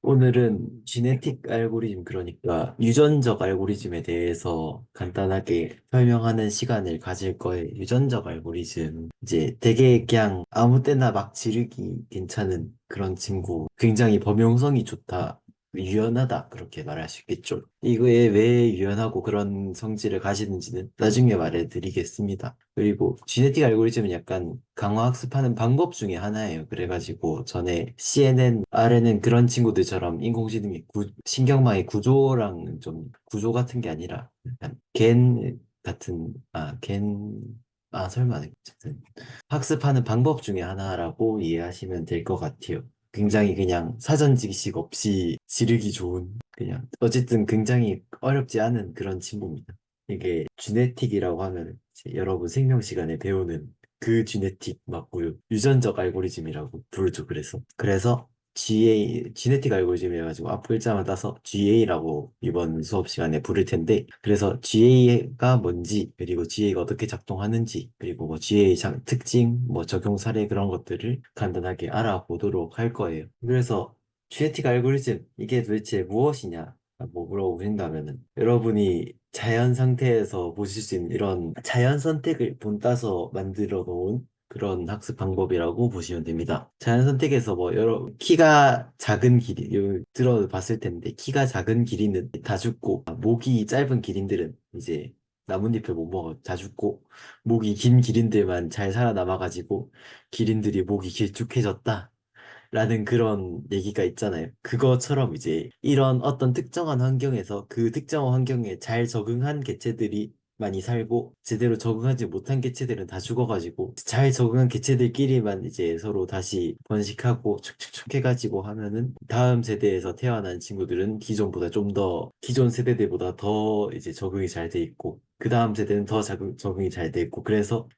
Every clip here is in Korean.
오늘은 지네틱 알고리즘, 그러니까 유전적 알고리즘에 대해서 간단하게 설명하는 시간을 가질 거예요. 유전적 알고리즘. 이제 되게 그냥 아무 때나 막 지르기 괜찮은 그런 친구. 굉장히 범용성이 좋다. 유연하다. 그렇게 말할 수 있겠죠. 이거에 왜 유연하고 그런 성질을 가지는지는 나중에 말해드리겠습니다. 그리고 지네틱 알고리즘은 약간 강화 학습하는 방법 중에 하나예요. 그래가지고 전에 CNN, RNN 그런 친구들처럼 인공지능의 신경망의 구조랑 좀 구조 같은 게 아니라 약간 겐 같은, 설마, 어쨌든 학습하는 방법 중에 하나라고 이해하시면 될 것 같아요. 굉장히 그냥 사전 지식 없이 지르기 좋은, 그냥 어쨌든 굉장히 어렵지 않은 그런 친구입니다. 이게 지네틱이라고 하면 이제 여러분 생명 시간에 배우는 그 지네틱 맞고요. 유전적 알고리즘이라고 부르죠. 그래서 지네틱 알고리즘 해가지고 앞 글자만 따서 GA라고 이번 수업 시간에 부를 텐데, 그래서 GA가 뭔지, 그리고 GA가 어떻게 작동하는지, 그리고 뭐 GA 특징, 뭐 적용 사례 그런 것들을 간단하게 알아보도록 할 거예요. 그래서 지네틱 알고리즘, 이게 도대체 무엇이냐? 뭐 물어보신다면은, 여러분이 자연 상태에서 보실 수 있는 이런 자연 선택을 본따서 만들어 놓은 그런 학습 방법이라고 보시면 됩니다. 자연 선택에서 뭐 여러 키가 작은 기린, 들어봤을 텐데, 키가 작은 기린은 다 죽고, 목이 짧은 기린들은 이제 나뭇잎을 못 먹어 다 죽고, 목이 긴 기린들만 잘 살아남아가지고 기린들이 목이 길쭉해졌다 라는 그런 얘기가 있잖아요. 그것처럼 이제 이런 어떤 특정한 환경에서 그 특정한 환경에 잘 적응한 개체들이 많이 살고, 제대로 적응하지 못한 개체들은 다 죽어가지고, 잘 적응한 개체들끼리만 이제 서로 다시 번식하고 축축축 해가지고 하면은 다음 세대에서 태어난 친구들은 기존 세대들보다 더 이제 적응이 잘 돼 있고, 그 다음 세대는 더 적응이 잘 돼 있고, 그래서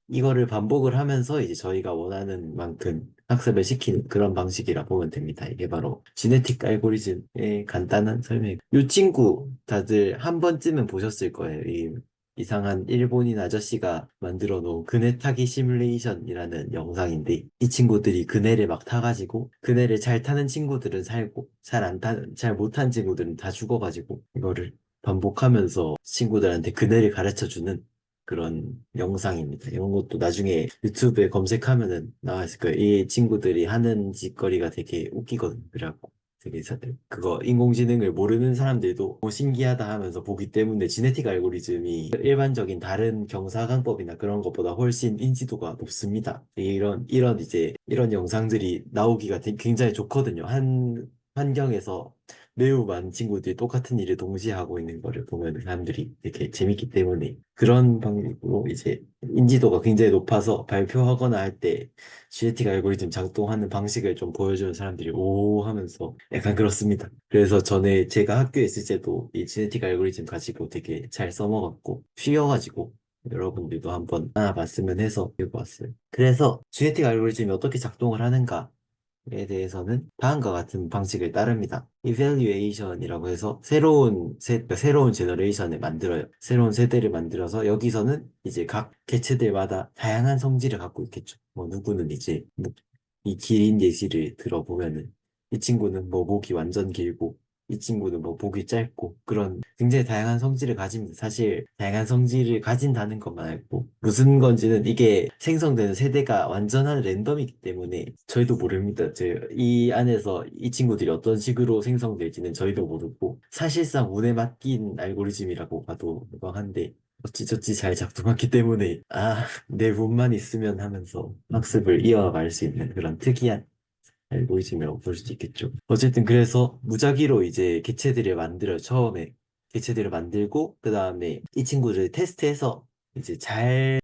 이거를 반복을 하면서 이제 저희가 원하는 만큼 학습을 시키는 그런 방식이라 보면 됩니다. 이게 바로 지네틱 알고리즘의 간단한 설명. 이 친구 다들 한 번쯤은 보셨을 거예요. 이 이상한 일본인 아저씨가 만들어 놓은 그네 타기 시뮬레이션이라는 영상인데, 이 친구들이 그네를 막 타가지고, 그네를 잘 타는 친구들은 살고 잘 못 타는 친구들은 다 죽어가지고, 이거를 반복하면서 친구들한테 그네를 가르쳐 주는 그런 영상입니다. 이런 것도 나중에 유튜브에 검색하면은 나와 있을 거예요. 이 친구들이 하는 짓거리가 되게 웃기거든요. 그래갖고 되게 그거 인공지능을 모르는 사람들도 뭐 신기하다 하면서 보기 때문에, 지네틱 알고리즘이 일반적인 다른 경사강법이나 그런 것보다 훨씬 인지도가 높습니다. 이런 영상들이 나오기가 굉장히 좋거든요. 한 환경에서 매우 많은 친구들이 똑같은 일을 동시에 하고 있는 거를 보면 사람들이 되게 재밌기 때문에, 그런 방식으로 이제 인지도가 굉장히 높아서 발표하거나 할 때 지네틱 알고리즘 작동하는 방식을 좀 보여주는 사람들이 오 하면서 약간 그렇습니다. 그래서 전에 제가 학교에 있을 때도 이 지네틱 알고리즘 가지고 되게 잘 써먹었고, 쉬워가지고 여러분들도 한번 알아봤으면 해서 들고 왔어요. 그래서 지네틱 알고리즘이 어떻게 작동을 하는가 에 대해서는 다음과 같은 방식을 따릅니다. evaluation이라고 해서 그러니까 새로운 제너레이션을 만들어요. 새로운 세대를 만들어서 여기서는 이제 각 개체들마다 다양한 성질을 갖고 있겠죠. 뭐 누구는 이제 이 기린 예시를 들어보면은, 이 친구는 뭐 목이 완전 길고, 이 친구는 뭐 목이 짧고, 그런 굉장히 다양한 성질을 가집니다. 사실 다양한 성질을 가진다는 것만 알고, 무슨 건지는 이게 생성되는 세대가 완전한 랜덤이기 때문에 저희도 모릅니다. 이 안에서 이 친구들이 어떤 식으로 생성될지는 저희도 모르고, 사실상 운에 맡긴 알고리즘이라고 봐도 무방한데, 어찌저찌 잘 작동했기 때문에 내 운만 있으면 하면서 학습을 이어갈 수 있는 그런 특이한 알고리즘이라고 볼 수도 있겠죠. 어쨌든 그래서 무작위로 이제 처음에 개체들을 만들고, 그 다음에 이 친구들을 테스트해서 이제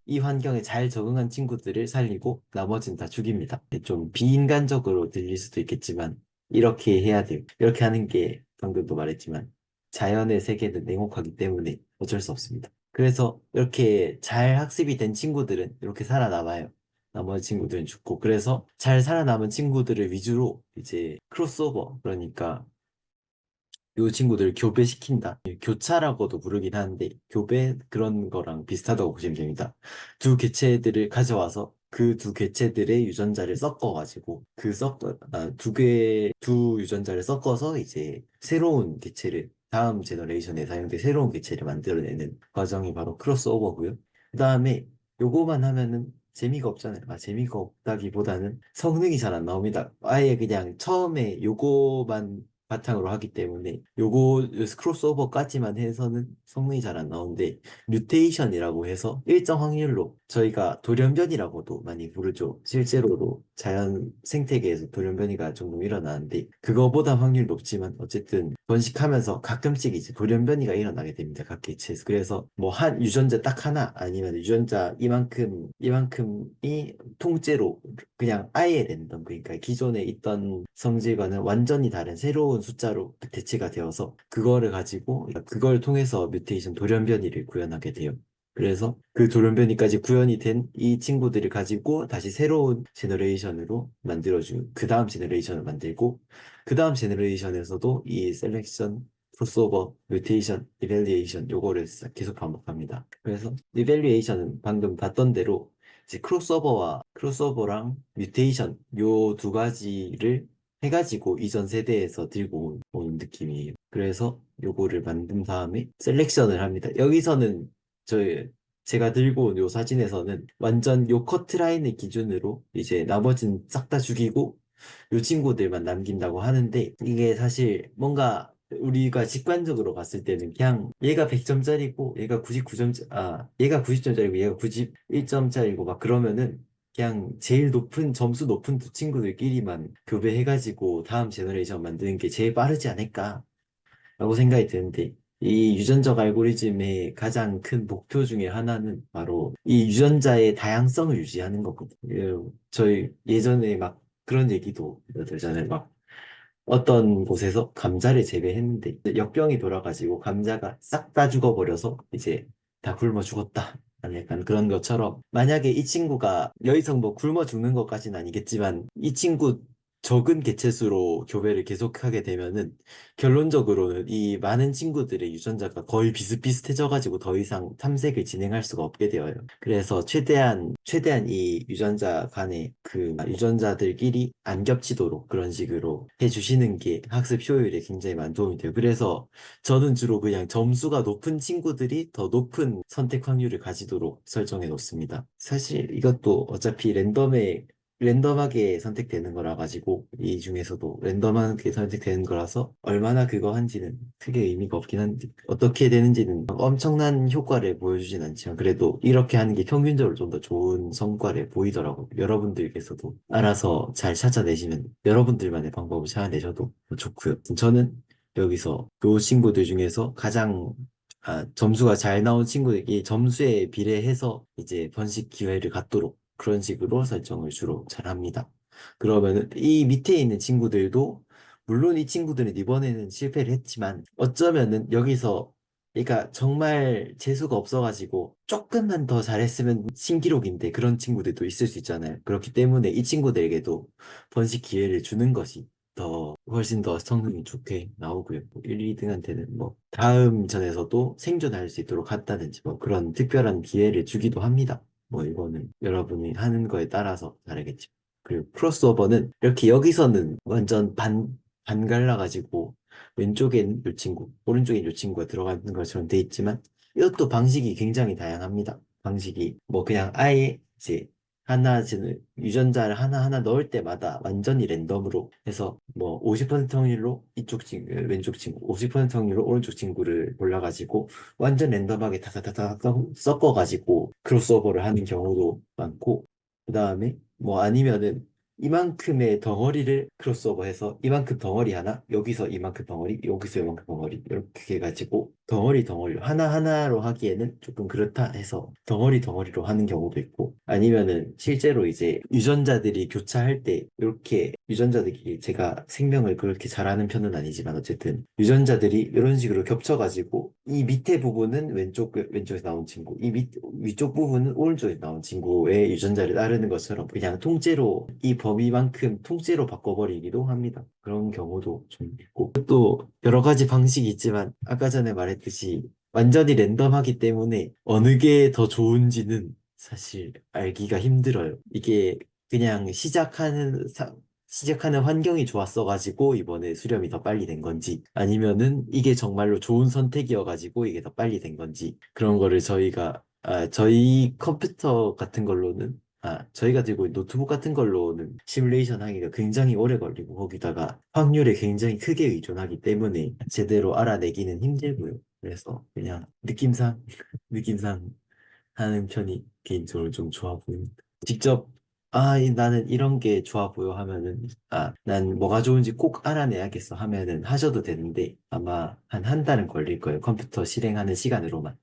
이 환경에 잘 적응한 친구들을 살리고 나머지는 다 죽입니다. 좀 비인간적으로 들릴 수도 있겠지만 이렇게 해야 돼요. 이렇게 하는 게 방금도 말했지만 자연의 세계는 냉혹하기 때문에 어쩔 수 없습니다. 그래서 이렇게 잘 학습이 된 친구들은 이렇게 살아남아요. 나머지 친구들은 죽고, 그래서 잘 살아남은 친구들을 위주로 이제 크로스오버, 그러니까 요 친구들을 교배시킨다. 교차라고도 부르긴 하는데 교배 그런 거랑 비슷하다고 보시면 됩니다. 두 개체들을 가져와서 그 두 개체들의 유전자를 섞어가지고 두 유전자를 섞어서 이제 새로운 개체를 다음 제너레이션에 사용될 새로운 개체를 만들어내는 과정이 바로 크로스오버고요. 그 다음에 요거만 하면은 재미가 없잖아요. 재미가 없다기보다는 성능이 잘 안 나옵니다. 아예 그냥 처음에 요거만 바탕으로 하기 때문에 요거 크로스오버까지만 해서는 성능이 잘 안 나오는데 뮤테이션이라고 해서 일정 확률로 저희가 돌연변이라고도 많이 부르죠. 실제로도 자연 생태계에서 돌연변이가 종종 일어나는데 그거보다 확률 높지만 어쨌든 번식하면서 가끔씩 이제 돌연변이가 일어나게 됩니다. 각 개체에서. 그래서 뭐 한 유전자 딱 하나 아니면 유전자 이만큼이 통째로 그냥 아예 랜덤 그러니까 기존에 있던 성질과는 완전히 다른 새로운 숫자로 대체가 되어서 그거를 가지고 그걸 통해서 뮤테이션 돌연변이를 구현하게 돼요. 그래서 그 돌연변이까지 구현이 된 이 친구들을 가지고 다시 새로운 제너레이션으로 만들어주고 그 다음 제너레이션을 만들고 그 다음 제너레이션에서도 이 셀렉션, 크로스오버, 뮤테이션, 이벨리에이션 요거를 계속 반복합니다. 그래서 이벨리에이션은 방금 봤던 대로 이제 크로스오버랑 뮤테이션 요 두 가지를 해가지고 이전 세대에서 들고 오는 느낌이에요. 그래서 요거를 만든 다음에 셀렉션을 합니다. 여기서는 저희 제가 들고 온 요 사진에서는 완전 요 커트라인을 기준으로 이제 나머지는 싹 다 죽이고 요 친구들만 남긴다고 하는데 이게 사실 뭔가 우리가 직관적으로 봤을 때는 그냥 얘가 100점짜리고 얘가 얘가 90점짜리고 얘가 91점짜리고 막 그러면은 그냥 제일 높은 점수 높은 두 친구들끼리만 교배해가지고 다음 제너레이션 만드는 게 제일 빠르지 않을까 라고 생각이 드는데 이 유전적 알고리즘의 가장 큰 목표 중에 하나는 바로 이 유전자의 다양성을 유지하는 거거든요. 저희 예전에 막 그런 얘기도 들잖아요. 막 어떤 곳에서 감자를 재배했는데 역병이 돌아가지고 감자가 싹 다 죽어버려서 이제 다 굶어 죽었다. 아니, 약간 그런 것처럼 만약에 이 친구가 여기서 뭐 굶어 죽는 것까지는 아니겠지만 이 친구 적은 개체수로 교배를 계속하게 되면은 결론적으로는 이 많은 친구들의 유전자가 거의 비슷비슷해져가지고 더 이상 탐색을 진행할 수가 없게 되어요. 그래서 최대한 이 유전자 간의 그 유전자들끼리 안 겹치도록 그런 식으로 해주시는 게 학습 효율에 굉장히 많은 도움이 돼요. 그래서 저는 주로 그냥 점수가 높은 친구들이 더 높은 선택 확률을 가지도록 설정해 놓습니다. 사실 이것도 어차피 랜덤하게 선택되는 거라 가지고 이 중에서도 랜덤하게 선택되는 거라서 얼마나 그거 한지는 크게 의미가 없긴 한데 어떻게 되는지는 엄청난 효과를 보여주진 않지만 그래도 이렇게 하는 게 평균적으로 좀 더 좋은 성과를 보이더라고요. 여러분들께서도 알아서 잘 찾아내시면 여러분들만의 방법을 찾아내셔도 좋고요. 저는 여기서 그 친구들 중에서 가장 점수가 잘 나온 친구에게 점수에 비례해서 이제 번식 기회를 갖도록 그런 식으로 설정을 주로 잘 합니다. 그러면은 이 밑에 있는 친구들도 물론 이 친구들은 이번에는 실패를 했지만 어쩌면은 여기서 그러니까 정말 재수가 없어가지고 조금만 더 잘했으면 신기록인데 그런 친구들도 있을 수 있잖아요. 그렇기 때문에 이 친구들에게도 번식 기회를 주는 것이 훨씬 더 성능이 좋게 나오고요. 1, 2등한테는 뭐 다음 전에서도 생존할 수 있도록 한다든지 뭐 그런 특별한 기회를 주기도 합니다. 뭐 이거는 여러분이 하는 거에 따라서 다르겠죠. 그리고 크로스오버는 이렇게 여기서는 완전 반 갈라가지고 왼쪽엔 이 친구, 오른쪽엔 이 친구가 들어가는 것처럼 돼 있지만 이것도 방식이 굉장히 다양합니다. 방식이 뭐 그냥 아예 이제 유전자를 하나하나 넣을 때마다 완전히 랜덤으로 해서 뭐 50% 확률로 왼쪽 친구, 50% 확률로 오른쪽 친구를 골라가지고 완전 랜덤하게 다다다다 섞어가지고 크로스오버를 하는 경우도 많고, 그 다음에 뭐 아니면은 이만큼의 덩어리를 크로스오버해서 이만큼 덩어리 하나, 여기서 이만큼 덩어리, 여기서 이만큼 덩어리 이렇게 해가지고 덩어리로 하나하나로 하기에는 조금 그렇다 해서 덩어리로 하는 경우도 있고 아니면은 실제로 이제 유전자들이 교차할 때 이렇게 유전자들이 제가 생명을 그렇게 잘하는 편은 아니지만 어쨌든 유전자들이 이런 식으로 겹쳐가지고 이 밑에 부분은 왼쪽에서 나온 친구, 위쪽 부분은 오른쪽에서 나온 친구의 유전자를 따르는 것처럼 그냥 통째로 이 범위만큼 통째로 바꿔버리기도 합니다. 그런 경우도 좀 있고 또 여러 가지 방식이 있지만 아까 전에 말했듯이 완전히 랜덤하기 때문에 어느 게 더 좋은지는 사실 알기가 힘들어요. 이게 그냥 시작하는 환경이 좋았어가지고 이번에 수렴이 더 빨리 된 건지 아니면은 이게 정말로 좋은 선택이어가지고 이게 더 빨리 된 건지 그런 거를 저희 컴퓨터 같은 걸로는 저희가 들고 있는 노트북 같은 걸로는 시뮬레이션 하기가 굉장히 오래 걸리고 거기다가 확률에 굉장히 크게 의존하기 때문에 제대로 알아내기는 힘들고요. 그래서 그냥 느낌상 느낌상 하는 편이 개인적으로 좀 좋아 보입니다. 직접 나는 이런 게 좋아 보여 하면은 난 뭐가 좋은지 꼭 알아내야겠어 하면은 하셔도 되는데 아마 한 달은 걸릴 거예요. 컴퓨터 실행하는 시간으로만.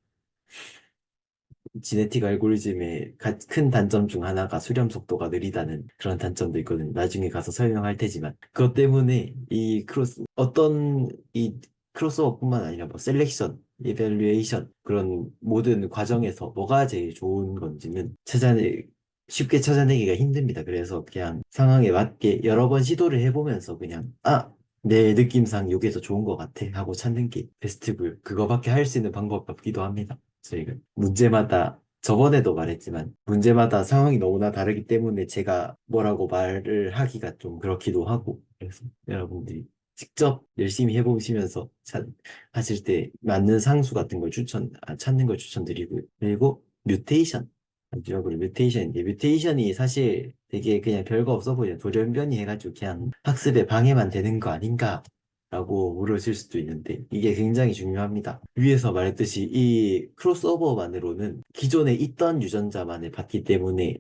지네틱 알고리즘의 큰 단점 중 하나가 수렴 속도가 느리다는 그런 단점도 있거든요. 나중에 가서 설명할 테지만 그것 때문에 이 크로스오버뿐만 아니라 뭐 셀렉션, 이밸류에이션 그런 모든 과정에서 뭐가 제일 좋은 건지는 쉽게 찾아내기가 힘듭니다. 그래서 그냥 상황에 맞게 여러 번 시도를 해보면서 그냥 내 느낌상 이게 더 좋은 것 같아 하고 찾는 게 베스트고요. 그거밖에 할 수 있는 방법 없기도 합니다. 저희가 문제마다 저번에도 말했지만 문제마다 상황이 너무나 다르기 때문에 제가 뭐라고 말을 하기가 좀 그렇기도 하고 그래서 여러분들이 직접 열심히 해보시면서 하실 때 맞는 상수 같은 걸 찾는 걸 추천드리고요. 그리고 마지막으로 뮤테이션인데 뮤테이션이 사실 되게 그냥 별거 없어 보여요. 돌연변이 해가지고 그냥 학습에 방해만 되는 거 아닌가 라고 물으실 수도 있는데 이게 굉장히 중요합니다. 위에서 말했듯이 이 크로스오버만으로는 기존에 있던 유전자만을 봤기 때문에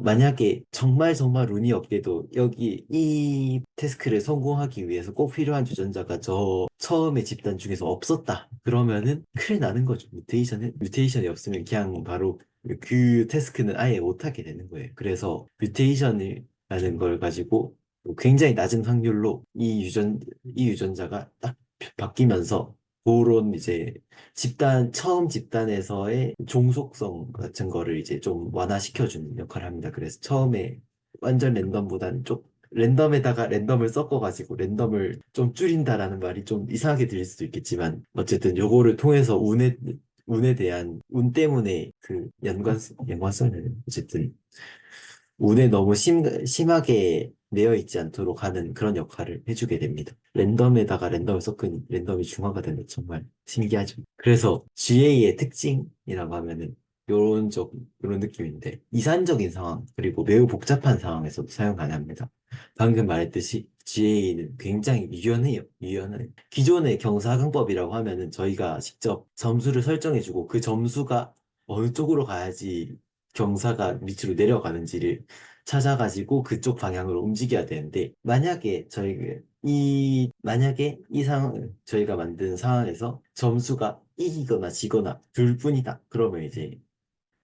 만약에 정말 정말 운이 없게도 여기 이 태스크를 성공하기 위해서 꼭 필요한 유전자가 저 처음에 집단 중에서 없었다. 그러면은 큰일 나는 거죠. 뮤테이션이 없으면 그냥 바로 그 태스크는 아예 못하게 되는 거예요. 그래서 뮤테이션이라는 걸 가지고 굉장히 낮은 확률로 이 유전자가 딱 바뀌면서 그런 이제 처음 집단에서의 종속성 같은 거를 이제 좀 완화시켜주는 역할을 합니다. 그래서 처음에 완전 랜덤보다는 좀 랜덤에다가 랜덤을 섞어가지고 랜덤을 좀 줄인다라는 말이 좀 이상하게 들릴 수도 있겠지만 어쨌든 요거를 통해서 운에 대한 운 때문에 그 연관성을 어쨌든 운에 너무 심하게 매여 있지 않도록 하는 그런 역할을 해주게 됩니다. 랜덤에다가 랜덤을 섞은 랜덤이 중화가 되면 정말 신기하죠. 그래서 GA의 특징이라고 하면은 요런 느낌인데 이산적인 상황 그리고 매우 복잡한 상황에서도 사용 가능합니다. 방금 말했듯이 GA는 굉장히 유연해요. 기존의 경사근법이라고 하면은 저희가 직접 점수를 설정해주고 그 점수가 어느 쪽으로 가야지 경사가 밑으로 내려가는지를 찾아가지고 그쪽 방향으로 움직여야 되는데 만약에 이 상황 저희가 만든 상황에서 점수가 이기거나 지거나 둘 뿐이다. 그러면 이제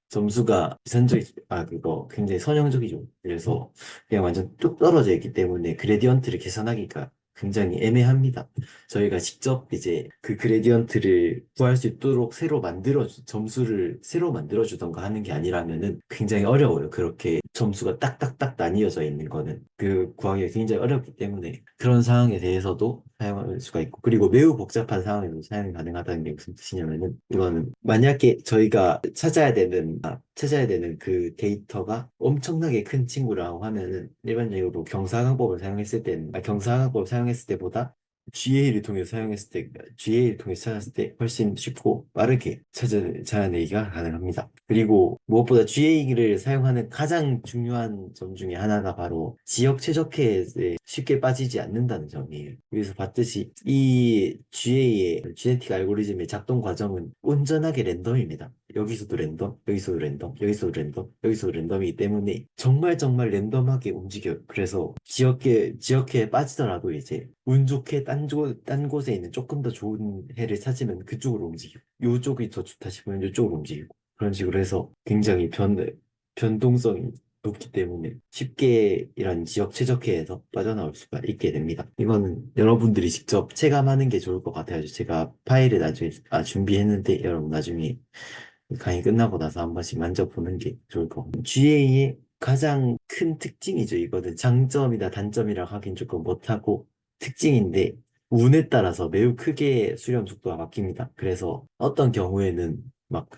점수가 그거 굉장히 선형적이죠. 그래서 그냥 완전 뚝 떨어져 있기 때문에 그레디언트를 계산하기가 굉장히 애매합니다. 저희가 직접 이제 그 그레디언트를 구할 수 있도록 점수를 새로 만들어주던가 하는 게 아니라면은 굉장히 어려워요. 그렇게 점수가 딱딱딱 나뉘어져 있는 거는 구하기가 굉장히 어렵기 때문에 그런 상황에 대해서도 사용할 수가 있고 그리고 매우 복잡한 상황에도 사용이 가능하다는 게 무슨 뜻이냐면은 이거는 만약에 저희가 찾아야 되는 그 데이터가 엄청나게 큰 친구라고 하면은 일반적으로 경사방법을 사용했을 때보다 GA를 통해서 찾았을 때 훨씬 쉽고 빠르게 찾아내기가 가능합니다. 그리고 무엇보다 GA를 사용하는 가장 중요한 점 중에 하나가 바로 지역 최적화에 쉽게 빠지지 않는다는 점이에요. 여기서 봤듯이 이 GA의 지네틱 알고리즘의 작동 과정은 온전하게 랜덤입니다. 여기서도 랜덤, 여기서도 랜덤, 여기서도 랜덤, 여기서도 랜덤이기 때문에 정말 정말 랜덤하게 움직여요. 그래서 지역회에 빠지더라도 이제 운 좋게 딴 곳에 있는 조금 더 좋은 해를 찾으면 그쪽으로 움직이고 요쪽이 더 좋다 싶으면 이쪽으로 움직이고 그런 식으로 해서 굉장히 변동성이 높기 때문에 쉽게 이런 지역 최적화에서 빠져나올 수가 있게 됩니다. 이거는 여러분들이 직접 체감하는 게 좋을 것 같아요. 제가 파일을 나중에 준비했는데 여러분 나중에 강의 끝나고 나서 한 번씩 만져보는 게 좋을 것 같아요. GA의 가장 큰 특징이죠. 이거는 장점이다 단점이라 하긴 조금 못하고 특징인데 운에 따라서 매우 크게 수렴 속도가 바뀝니다. 그래서 어떤 경우에는 막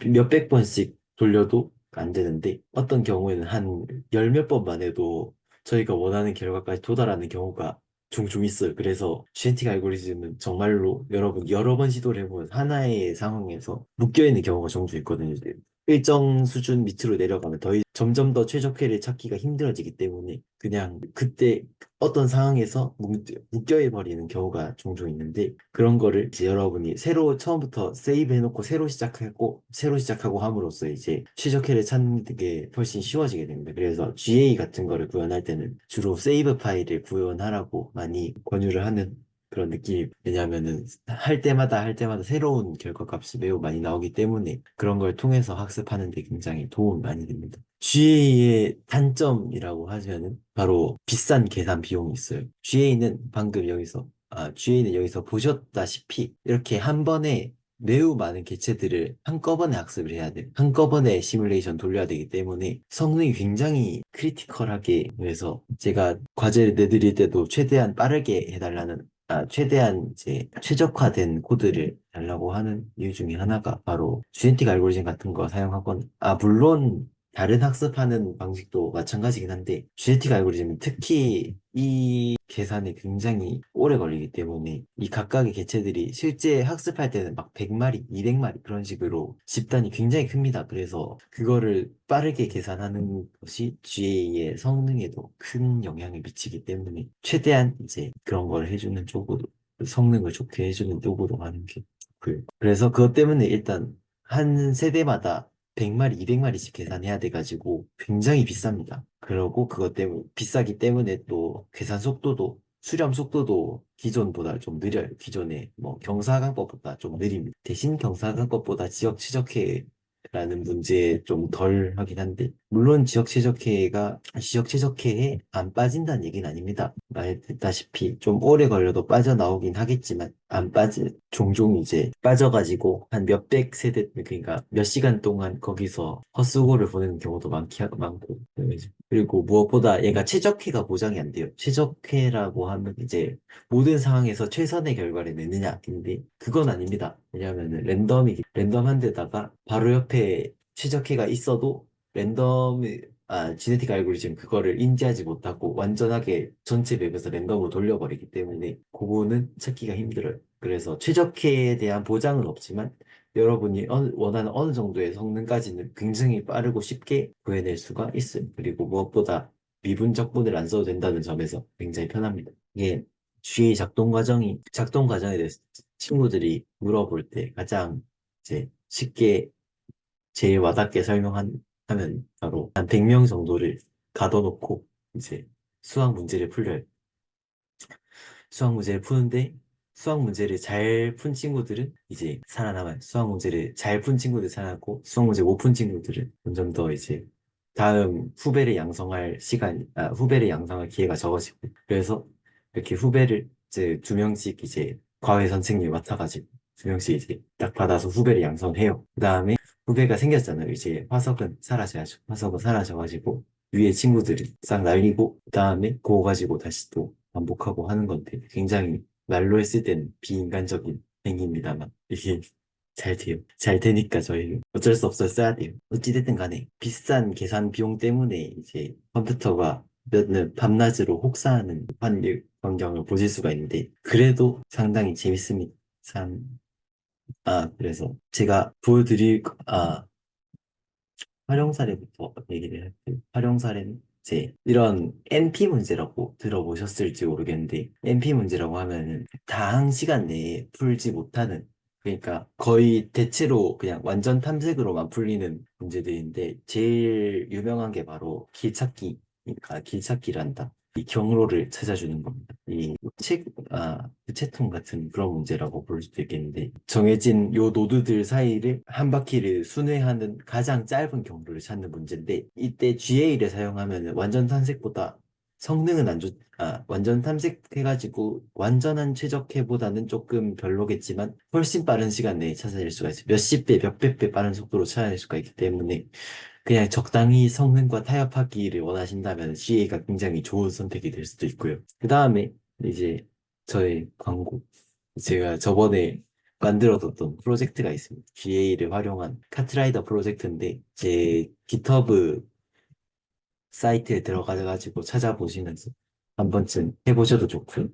몇백 번씩 돌려도 안 되는데 어떤 경우에는 한 열 몇 번만 해도 저희가 원하는 결과까지 도달하는 경우가 종종 있어요. 그래서 GNT 알고리즘은 정말로 여러분 여러 번 시도를 해보면 하나의 상황에서 묶여있는 경우가 종종 있거든요. 이제 일정 수준 밑으로 내려가면 점점 더 최적화를 찾기가 힘들어지기 때문에 그냥 그때 어떤 상황에서 묶여버리는 경우가 종종 있는데 그런 거를 이제 여러분이 새로 처음부터 세이브 해놓고 새로 시작하고 함으로써 이제 최적화를 찾는 게 훨씬 쉬워지게 됩니다. 그래서 GA 같은 거를 구현할 때는 주로 세이브 파일을 구현하라고 많이 권유를 하는 그런 느낌이 왜냐하면은 할 때마다 새로운 결과값이 매우 많이 나오기 때문에 그런 걸 통해서 학습하는 데 굉장히 도움이 많이 됩니다. GA의 단점이라고 하면은 바로 비싼 계산 비용이 있어요. GA는 여기서 보셨다시피 이렇게 한 번에 매우 많은 개체들을 한꺼번에 학습을 해야 돼요. 한꺼번에 시뮬레이션 돌려야 되기 때문에 성능이 굉장히 크리티컬하게 그래서 제가 과제를 내드릴 때도 최대한 빠르게 해달라는 최대한 이제 최적화된 코드를 달라고 하는 이유 중에 하나가 바로 GNT 알고리즘 같은 거 사용하건 물론 다른 학습하는 방식도 마찬가지긴 한데 GNT 알고리즘은 특히 이 계산에 굉장히 오래 걸리기 때문에 이 각각의 개체들이 실제 학습할 때는 막 100마리, 200마리 그런 식으로 집단이 굉장히 큽니다. 그래서 그거를 빠르게 계산하는 것이 GA의 성능에도 큰 영향을 미치기 때문에 최대한 이제 그런 걸 해주는 쪽으로 성능을 좋게 해주는 쪽으로 하는 게 좋고요. 그래서 그것 때문에 일단 한 세대마다 100마리, 200마리씩 계산해야 돼가지고 굉장히 비쌉니다. 그러고 그것 때문에 비싸기 때문에 또 계산 속도도 수렴 속도도 기존보다 좀 느려요. 기존에 뭐 경사관법보다 좀 느립니다. 대신 경사관법보다 지역 최적화라는 문제에 좀 덜 하긴 한데 물론 지역 최적화에 안 빠진다는 얘기는 아닙니다. 말했다시피 좀 오래 걸려도 빠져나오긴 하겠지만 안 빠지 종종 이제 빠져가지고 한 몇백 세대 그러니까 몇 시간 동안 거기서 헛수고를 보내는 경우도 많고 그리고 무엇보다 얘가 최적회가 보장이 안 돼요. 최적회라고 하면 이제 모든 상황에서 최선의 결과를 내느냐 근데 그건 아닙니다. 왜냐하면 랜덤한 데다가 바로 옆에 최적회가 있어도 지네틱 알고리즘 그거를 인지하지 못하고 완전하게 전체 맵에서 랜덤으로 돌려버리기 때문에 그거는 찾기가 힘들어요. 그래서 최적화에 대한 보장은 없지만 여러분이 원하는 어느 정도의 성능까지는 굉장히 빠르고 쉽게 구해낼 수가 있어요. 그리고 무엇보다 미분적분을 안 써도 된다는 점에서 굉장히 편합니다. 이게 GA 작동 과정에 대해서 친구들이 물어볼 때 가장 이제 쉽게 제일 와닿게 하면 바로 한 100명 정도를 가둬놓고 이제 수학 문제를 풀려요. 수학 문제를 푸는데 수학 문제를 잘 푼 친구들은 이제 살아남아요. 수학 문제를 잘 푼 친구들 살아남고 수학 문제 못 푼 친구들은 점점 더 이제 다음 후배를 양성할 기회가 적어지고 그래서 이렇게 후배를 이제 두 명씩 이제 과외 선생님이 맡아가지고 두 명씩 이제 딱 받아서 후배를 양성해요. 그 다음에 후배가 생겼잖아요. 이제 화석은 사라져야죠. 화석은 사라져가지고 위에 친구들이 싹 날리고 그다음에 그거 가지고 다시 또 반복하고 하는 건데 굉장히 말로 했을 땐 비인간적인 행위입니다만 이게 잘 돼요. 잘 되니까 저희는 어쩔 수 없어 써야 돼요. 어찌됐든 간에 비싼 계산 비용 때문에 이제 컴퓨터가 밤낮으로 혹사하는 환경을 보실 수가 있는데 그래도 상당히 재밌습니다. 그래서 제가 활용 사례부터 얘기를 할게요. 활용 사례는 이제 이런 NP 문제라고 들어보셨을지 모르겠는데 NP 문제라고 하면은 당 시간 내에 풀지 못하는 그러니까 거의 대체로 그냥 완전 탐색으로만 풀리는 문제들인데 제일 유명한 게 바로 그러니까 길찾기란다. 이 경로를 찾아주는 겁니다. 우체통 같은 그런 문제라고 볼 수도 있겠는데, 정해진 요 노드들 사이를 한 바퀴를 순회하는 가장 짧은 경로를 찾는 문제인데, 이때 GA를 사용하면 완전 탐색보다 성능은 안 좋, 완전 탐색해가지고 완전한 최적화보다는 조금 별로겠지만, 훨씬 빠른 시간 내에 찾아낼 수가 있어요. 몇십 배, 몇백 배 빠른 속도로 찾아낼 수가 있기 때문에, 그냥 적당히 성능과 타협하기를 원하신다면 CA가 굉장히 좋은 선택이 될 수도 있고요. 그 다음에 이제 저의 광고. 제가 저번에 만들어뒀던 프로젝트가 있습니다. GA를 활용한 카트라이더 프로젝트인데 제 GitHub 사이트에 들어가가지고 찾아보시면서 한 번쯤 해보셔도 좋고요.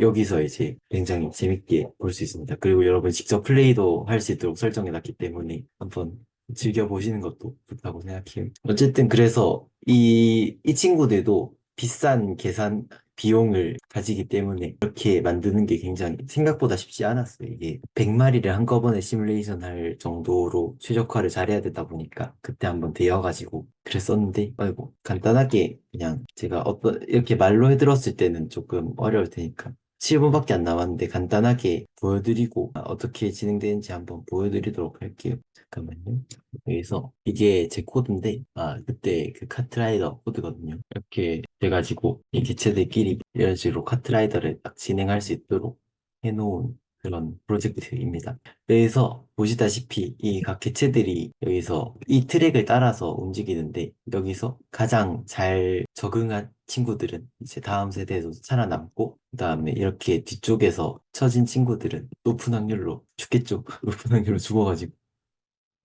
여기서 이제 굉장히 재밌게 볼 수 있습니다. 그리고 여러분 직접 플레이도 할 수 있도록 설정해놨기 때문에 한번 즐겨보시는 것도 좋다고 생각해요. 어쨌든 그래서 이 친구들도 비싼 계산 비용을 가지기 때문에 이렇게 만드는 게 굉장히 생각보다 쉽지 않았어요. 이게 100마리를 한꺼번에 시뮬레이션 할 정도로 최적화를 잘해야 되다 보니까 그때 한번 되어가지고 그랬었는데 아이고 간단하게 그냥 제가 어떤 이렇게 말로 해들었을 때는 조금 어려울 테니까 7분밖에 안 남았는데 간단하게 보여드리고 어떻게 진행되는지 한번 보여드리도록 할게요. 잠깐만요. 여기서 이게 제 코드인데 그때 그 카트라이더 코드거든요. 이렇게 돼가지고 이 개체들끼리 이런 식으로 카트라이더를 딱 진행할 수 있도록 해놓은 그런 프로젝트입니다. 그래서 보시다시피 이 각 개체들이 여기서 이 트랙을 따라서 움직이는데 여기서 가장 잘 적응한 친구들은 이제 다음 세대에도 살아남고 그다음에 이렇게 뒤쪽에서 처진 친구들은 높은 확률로 죽겠죠. 높은 확률로 죽어가지고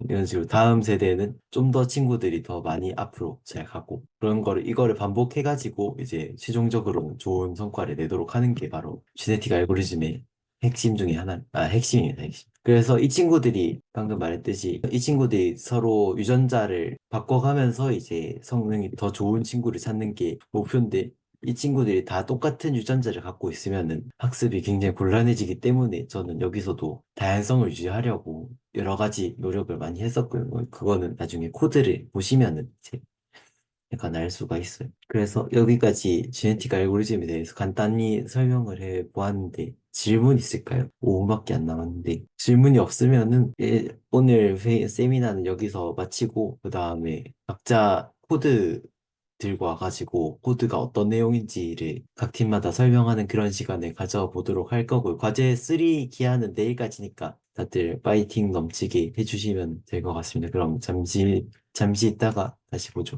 이런 식으로 다음 세대는 좀 더 친구들이 더 많이 앞으로 잘 가고 그런 거를 이거를 반복해가지고 이제 최종적으로는 좋은 성과를 내도록 하는 게 바로 지네틱 알고리즘의 핵심 중에 하나, 핵심입니다, 핵심. 그래서 이 친구들이 방금 말했듯이 이 친구들이 서로 유전자를 바꿔가면서 이제 성능이 더 좋은 친구를 찾는 게 목표인데 이 친구들이 다 똑같은 유전자를 갖고 있으면은 학습이 굉장히 곤란해지기 때문에 저는 여기서도 다양성을 유지하려고 여러 가지 노력을 많이 했었고요. 그거는 나중에 코드를 보시면은 이제 약간 알 수가 있어요. 그래서 여기까지 지네틱 알고리즘에 대해서 간단히 설명을 해 보았는데 질문 있을까요? 5분밖에 안 남았는데 질문이 없으면은 오늘 세미나는 여기서 마치고 그 다음에 각자 코드 들고 와가지고 코드가 어떤 내용인지를 각 팀마다 설명하는 그런 시간을 가져보도록 할 거고요. 과제 3 기한은 내일까지니까 다들 파이팅 넘치게 해주시면 될 것 같습니다. 그럼 잠시 있다가 다시 보죠.